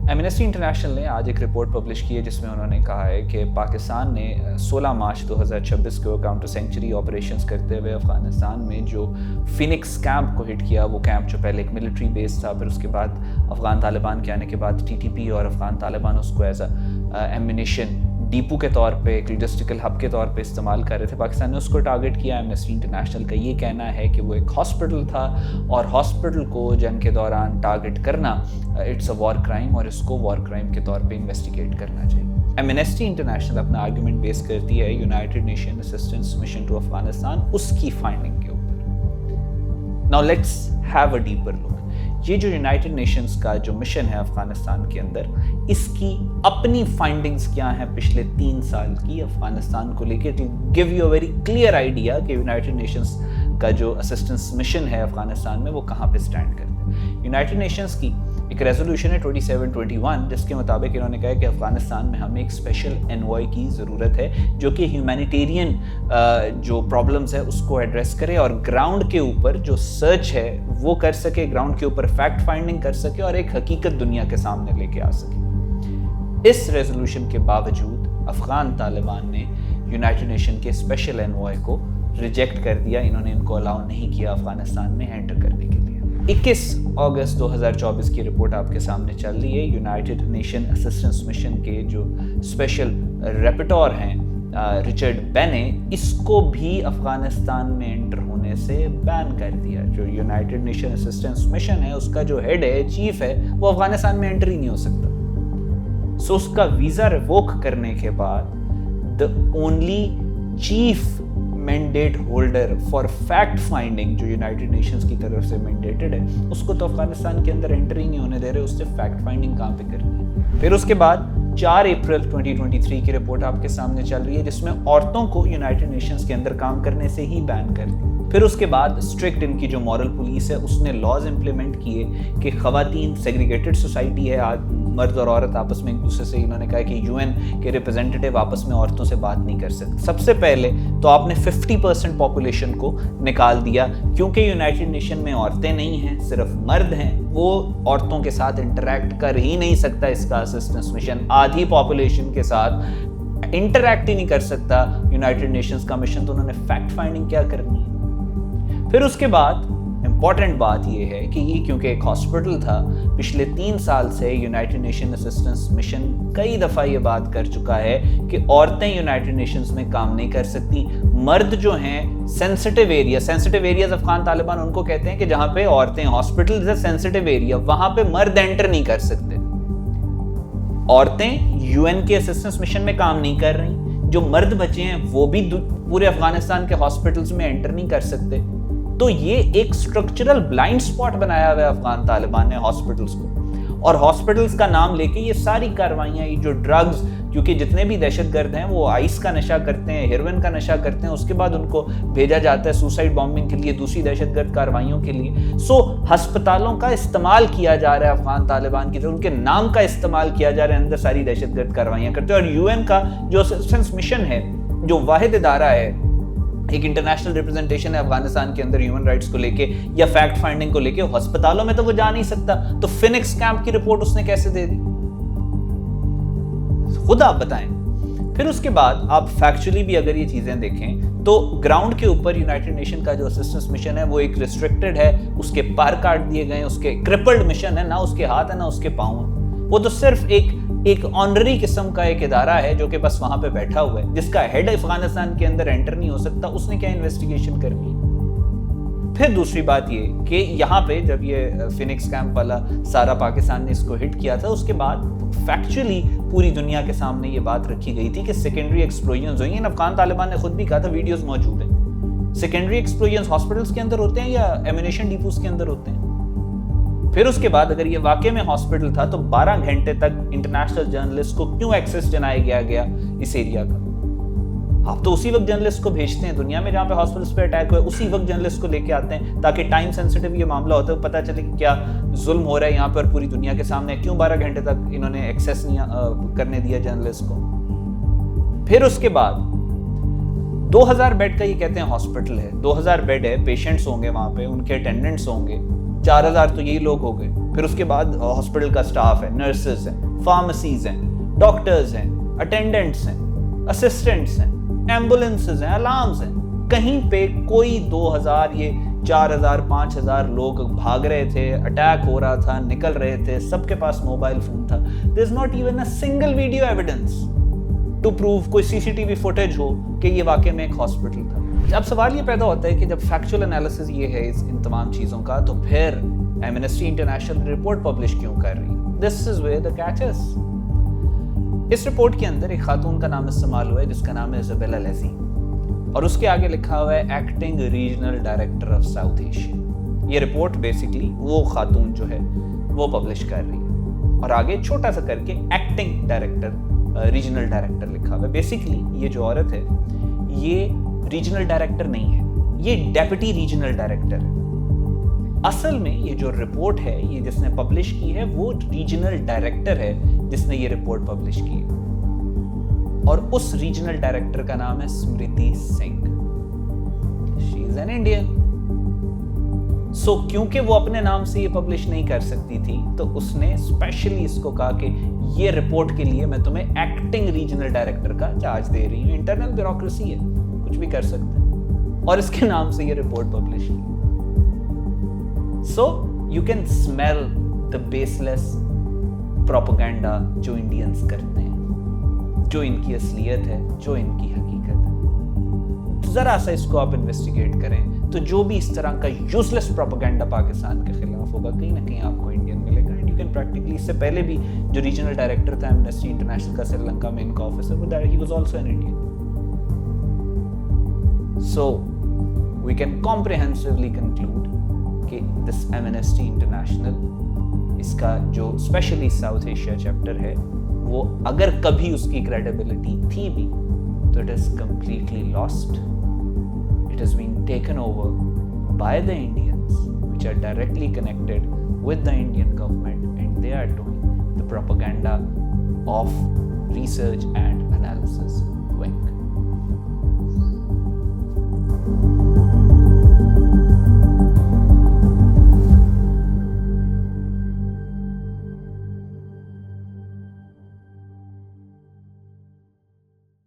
Amnesty international نے آج ایک رپورٹ پبلش کی ہے جس میں انہوں نے کہا ہے کہ پاکستان نے 16 مارچ 2026 کو کاؤنٹر سینچری آپریشنز کرتے ہوئے افغانستان میں جو فینکس کیمپ کو ہٹ کیا، وہ کیمپ جو پہلے ایک ملٹری بیس تھا، پھر اس کے بعد افغان طالبان کے آنے کے بعد ٹی ٹی پی اور افغان طالبان اس کو ایز اے ایمونیشن ڈیپو کے طور پہ، ایک لاجسٹیکل ہب کے طور پہ استعمال کر رہے تھے۔ پاکستان نے اس کو ٹارگٹ کیا۔ ایمنسٹی انٹرنیشنل کا یہ کہنا ہے کہ وہ ایک ہاسپٹل تھا اور ہاسپٹل کو جنگ کے دوران ٹارگٹ کرنا اٹس اے وار کرائم، اور اس کو وار کرائم کے طور پہ انویسٹیگیٹ کرنا چاہیے۔ ایمنسٹی انٹرنیشنل اپنا آرگیومنٹ بیس کرتی ہے United Nation assistance mission to Afghanistan, اس کی فائنڈنگ کے اوپر۔ Now let's have a deeper look. یہ جو یونائٹڈ نیشنز کا جو مشن ہے افغانستان کے اندر، اس کی اپنی فائنڈنگز کیا ہیں پچھلے 3 سال کی افغانستان کو لے کے، to give you a very clear idea کہ یونائٹڈ نیشنز کا جو اسسٹنس مشن ہے افغانستان میں وہ کہاں پہ سٹینڈ کرتے ہیں۔ یونائٹڈ نیشنز کی ایک ریزولوشن ہے 2721 جس کے مطابق انہوں نے کہا کہ افغانستان میں ہمیں ایک اسپیشل انوائے کی ضرورت ہے جو کہ ہیومینیٹیرین جو پرابلمز ہے اس کو ایڈریس کرے اور گراؤنڈ کے اوپر جو سرچ ہے وہ کر سکے، گراؤنڈ کے اوپر فیکٹ فائنڈنگ کر سکے اور ایک حقیقت دنیا کے سامنے لے کے آ سکے۔ اس ریزولوشن کے باوجود افغان طالبان نے یونائٹڈ نیشن کے اسپیشل انوائے کو ریجیکٹ کر دیا، انہوں نے ان کو الاؤ نہیں کیا افغانستان میں انٹر کرنے کے لیے۔ 21 اگست 2024 کی رپورٹ آپ کے سامنے چل رہی ہے۔ یونائٹڈ نیشن اسسٹنس مشن کے جو اسپیشل ریپٹور ہیں رچرڈ بین نے اس کو بھی افغانستان میں انٹر ہونے سے بین کر دیا۔ جو یونائٹڈ نیشن اسسٹنس مشن ہے اس کا جو ہیڈ ہے، چیف ہے، وہ افغانستان میں انٹر ہی نہیں ہو سکتا۔ سو اس کا ویزا ریووک کرنے کے بعد the only chief mandate holder for fact finding جو یونائٹڈ نیشنز کی طرف سے مینڈیٹڈ ہے، اس کو تو افغانستان کے اندر انٹر ہی نہیں ہونے دے رہے، اس سے فیکٹ فائنڈنگ کہاں پہ کرنی ہے۔ پھر اس کے بعد 4 اپریل 2023 کی رپورٹ آپ کے سامنے چل رہی ہے جس میں عورتوں کو یونائٹڈ نیشنز کے اندر کام کرنے سے ہی بین کر دیا۔ پھر اس کے بعد اسٹرکٹ ان کی جو مورل پولیس ہے اس نے لاز امپلیمنٹ کیے کہ خواتین سیگریگیٹڈ سوسائٹی ہے، مرد اور عورت آپس میں ایک دوسرے سے، انہوں نے کہا کہ یو این کے ریپرزینٹیٹیو آپس میں عورتوں سے بات نہیں کر سکتے۔ سب سے پہلے تو آپ نے 50% پاپولیشن کو نکال دیا، کیونکہ یونائٹڈ نیشن میں عورتیں نہیں ہیں، صرف مرد ہیں، وہ عورتوں کے ساتھ انٹریکٹ کر ہی نہیں سکتا۔ اس کا اسسٹنس مشن آدھی پاپولیشن کے ساتھ انٹریکٹ ہی نہیں کر سکتا یونائٹڈ نیشنز کا مشن، تو انہوں نے فیکٹ فائنڈنگ کیا کرنی ہے۔ پھر اس کے بعد امپورٹنٹ بات یہ ہے کہ یہ کیونکہ ایک ہاسپٹل تھا، پچھلے 3 سال سے یونائٹڈ نیشن اسسٹنس مشن کئی دفعہ یہ بات کر چکا ہے کہ عورتیں یونائٹڈ نیشنز میں کام نہیں کر سکتی۔ مرد جو ہیں سینسٹیو ایریاز افغان طالبان ان کو کہتے ہیں کہ جہاں پہ عورتیں، ہاسپٹل سینسٹیو ایریا، وہاں پہ مرد انٹر نہیں کر سکتے۔ عورتیں یو این کے اسسٹنس مشن میں کام نہیں کر رہی، جو مرد بچے ہیں وہ بھی پورے افغانستان کے ہاسپٹلز میں انٹر نہیں کر سکتے۔ تو یہ ایک سٹرکچرل بلائنڈ سپاٹ بنایا ہوا ہے افغان طالبان نے ہاسپٹلز کو، اور ہاسپٹلز کا نام لے کے یہ ساری کاروائیاں، یہ جو ڈرگز، کیونکہ جتنے بھی دہشت گرد ہیں وہ آئس کا نشہ کرتے ہیں، ہیروئن کا نشہ کرتے ہیں، اس کے بعد ان کو بھیجا جاتا ہے سوسائڈ بامبنگ کے لیے، دوسری دہشت گرد کاروائیوں کے لیے۔ سو ہسپتالوں کا استعمال کیا جا رہا ہے افغان طالبان کی طرف، ان کے نام کا استعمال کیا جا رہا ہے، اندر ساری دہشت گرد کاروائیاں کرتے ہیں۔ اور یو این کا جو اسسٹنس مشن ہے، جو واحد ادارہ ہے، ایک انٹرنیشنل ریپرزنٹیشن ہے افغانستان کے اندر ہیومن رائٹس کو لے کے یا فیکٹ فائنڈنگ کو لے کے، ہسپتالوں میں تو وہ جا نہیں سکتا، تو فینکس کیمپ کی رپورٹ اس نے کیسے دے دی؟ خود آپ بتائیں۔ پھر اس کے بعد آپ فیکچولی بھی اگر یہ چیزیں دیکھیں تو گراؤنڈ کے اوپر یونائٹڈ نیشن کا جو اسسٹنس مشن ہے وہ ایک ریسٹرکٹڈ ہے، اس کے پار کاٹ دیے گئے، اس کے کرپلڈ مشن ہے، نہ اس کے ہاتھ ہے نہ اس کے پاؤں ہیں، وہ تو صرف ایک آنرری قسم کا ایک ادارہ ہے جو کہ بس وہاں پہ بیٹھا ہوا ہے، جس کا ہیڈ افغانستان کے اندر انٹر نہیں ہو سکتا، اس نے کیا انویسٹیگیشن کرنی ہے۔ پھر دوسری بات یہ کہ یہاں پہ جب یہ فینکس کیمپ والا سارا پاکستان نے اس کو ہٹ کیا تھا، اس کے بعد فیکچولی پوری دنیا کے سامنے یہ بات رکھی گئی تھی کہ سیکنڈری ایکسپلوژنز ہوئی ہیں۔ افغان طالبان نے خود بھی کہا تھا، ویڈیوز موجود ہیں، سیکنڈری ایکسپلوژنز ہاسپٹلز کے اندر ہوتے ہیں یا ایمونیشن ڈیپوز کے اندر ہوتے ہیں۔ پھر اس کے بعد اگر یہ واقع میں ہاسپٹل تھا تو 12 گھنٹے تک انٹرنیشنل جرنلسٹ کو کیوں ایکسیس ڈینائی گیا اس ایریا کا؟ آپ تو اسی وقت جرنلسٹ کو بھیجتے ہیں دنیا میں جہاں پہ ہاسپٹلس پہ اٹیک ہوئے، اسی وقت جرنلسٹ کو لے کے آتے ہیں تاکہ ٹائم سینسٹیو یہ معاملہ ہوتا ہے، پتہ چلے کہ کیا ظلم ہو رہا ہے یہاں پر پوری دنیا کے سامنے۔ کیوں 12 گھنٹے تک انہوں نے ایکسیس نہیں کرنے دیا جرنلسٹ کو؟ پھر اس کے بعد 2000 بیڈ کا یہ کہتے ہیں ہاسپٹل ہے، 2000 بیڈ ہے، پیشنٹس ہوں گے وہاں پہ، ان کے اٹینڈنٹس ہوں گے، 4,000 تو یہی لوگ ہو گئے. پھر اس کے بعد ہاسپٹل کا سٹاف ہے, نرسز ہیں, فارمیسیز ہیں, ڈاکٹرز ہیں, اٹینڈنٹس ہیں, اسسٹنٹس ہیں, ایمبولینسز ہیں, الارمز ہیں. کہیں پہ کوئی 2,000 یہ 4,000 5,000 لوگ بھاگ رہے تھے, اٹیک ہو رہا تھا, نکل رہے تھے, سب کے پاس موبائل فون تھا. there is not even a single video evidence to prove, کوئی CCTV فوٹیج ہو کہ یہ واقع میں ایک ہاسپٹل تھا. اب سوال یہ پیدا ہوتا ہے کہ جب فیکچول انالیسس یہ ہے ان تمام چیزوں کا, تو پھر ایمنسٹی انٹرنیشنل رپورٹ پبلش کیوں کر رہی ہے؟ This is where the catch is. اس رپورٹ کے اندر ایک خاتون کا نام استعمال ہوا ہے جس کا نام ہے ایزابیلا لیزی, اور اس کے آگے لکھا ہوا ہے acting regional director of south Asia. یہ رپورٹ بیسکلی وہ خاتون جو ہے وہ پبلش کر رہی ہے, اور آگے چھوٹا سا کر کے ایکٹنگ ڈائریکٹر ریجنل ڈائریکٹر لکھا ہوا ہے. بیسکلی یہ جو عورت ہے یہ ریجنل ڈائریکٹر نہیں ہے, یہ ڈیپٹی ریجنل ڈائریکٹر ہے. اصل میں یہ جو رپورٹ ہے یہ جس نے پبلش کی ہے وہ ریجنل ڈائریکٹر ہے جس نے یہ رپورٹ پبلش کی ہے, اور اس ریجنل ڈائریکٹر کا نام ہے اسمرتی سنگھ. شی از این انڈین. سو کیونکہ وہ اپنے نام سے یہ پبلش نہیں کر سکتی تھی تو اس نے اسپیشلی اس کو کہا کہ یہ رپورٹ کے لیے میں تمہیں ایکٹنگ ریجنل ڈائریکٹر کا چارج دے رہی ہوں. انٹرنل بیوروکریسی ہے, کچھ بھی کر سکتے ہیں, اور اس کے نام سے یہ رپورٹ پبلش کی. So you can smell the base less propaganda جو انڈینس کرتے ہیں, جو ان کی اصلیت ہے, جو ان کی حقیقت ہے. ذرا سا اس کو آپ انویسٹیگیٹ کریں تو جو بھی اس طرح کا یوزلیس پروپیگنڈا پاکستان کے خلاف ہوگا کہیں نہ کہیں آپ کو انڈین ملے گا. اینڈ یو کین پریکٹیکلی, اس سے پہلے بھی جو ریجنل ڈائریکٹر تھا ایمنسٹی انٹرنیشنل کا سری لنکا میں ان کا آفس ہے, وہ ہی was also an Indian. So we can comprehensively conclude کہ دس ایمنسٹی انٹرنیشنل, اس کا جو اسپیشلی ساؤتھ ایشیا چیپٹر ہے, وہ اگر کبھی اس کی کریڈیبلٹی تھی بھی تو it is completely last. It has been taken over by the Indians which are directly connected with the Indian government, and they are doing the propaganda of research and analysis wing.